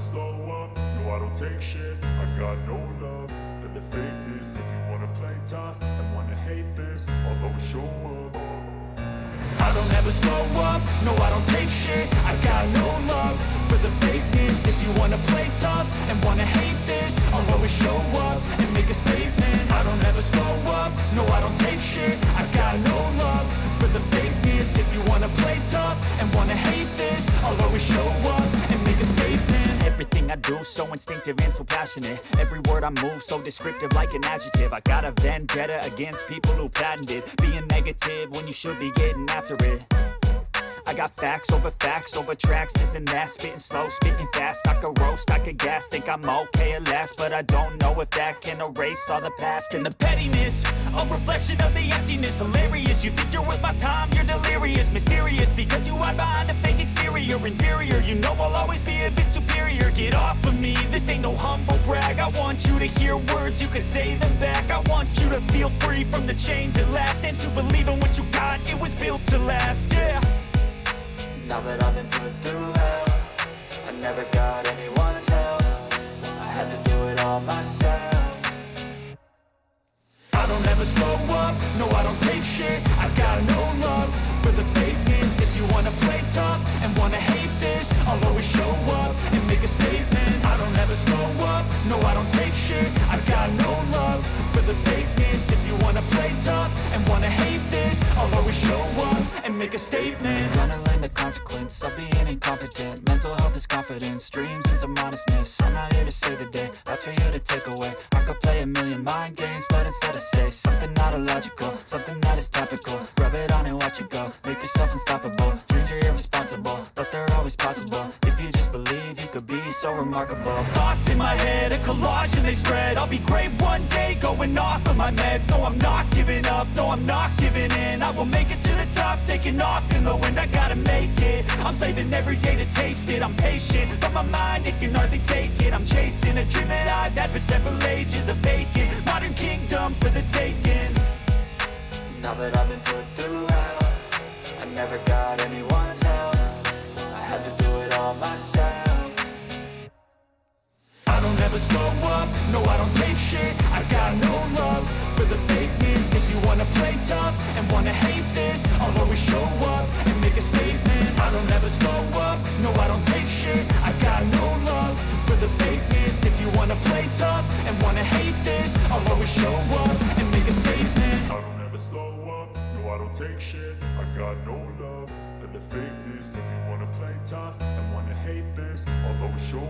slow up, no I don't take shit. I got no love for the fakeness. If you wanna play tough and wanna hate this, I'll always show up. I don't ever slow up, no I don't take shit. I got no love for the fakeness. If you wanna play tough and wanna hate this, I'll always show up and make a statement. I don't ever slow up, no I don't take shit. I got no love for the fakeness. If you wanna play tough and wanna hate this, I'll always show up and make a statement. Everything I do so instinctive and so passionate. Every word I move so descriptive like an adjective. I got a vendetta against people who patented being negative when you should be getting after it. I got facts over tracks, this and that. Spitting slow, spitting fast. I could roast, I could gas. Think I'm okay at last, but I don't know if that can erase all the past. And the pettiness, a reflection of the emptiness. Hilarious, you think you're worth my time, you're delirious. Mysterious, because you hide behind a fake exterior. Inferior, you know I'll always be a bit superior. Get off of me, this ain't no humble brag. I want you to hear words, you can say them back. I want you to feel free from the chains at last, and to believe in what you got, it was built to last, yeah. Now that I've been put through hell, I never got anyone's help. I had to do it all myself. I don't ever slow up, no I don't take shit. I got no love for the fakeness. If you wanna play tough and wanna hate this, I'll always show up and make a statement. I don't ever slow up, no I don't take shit. I got no love for the fakeness. If you wanna play tough and wanna hate this, I'll always show up and make a statement. Gonna learn the consequence of being incompetent. Mental health is confidence, dreams and some modestness. I'm not here to save the day, that's for you to take away. I could play a million mind games, but instead I say something not illogical, something that is topical. Rub it on and watch it go, make yourself unstoppable. Dreams are irresponsible, but they're always possible. If you just believe, you could be so remarkable. Thoughts in my head, a collage and they spread. I'll be great one day, going off of my meds. No, I'm not giving up, no, I'm not giving in. I will make it to the top, taking off in the wind. I gotta make it, I'm saving every day to taste it. I'm patient, but my mind, it can hardly take it. I'm chasing a dream that I've had for several ages. A vacant, modern kingdom for the taking. Now that I've been put through hell, I never got anyone's help. I had to do it all myself. I don't ever slow up, no I don't take shit. I got no love for the fakeness. If you wanna play tough and wanna hate this, I'll always show up and make a statement. I don't ever slow up, no I don't take shit. I got no love for the fakeness. If you wanna play tough and wanna hate this, I'll always show up and make a statement. I don't ever slow up, no I don't take shit. I got no love for the fakeness. If you wanna play tough and wanna hate this, I'll always show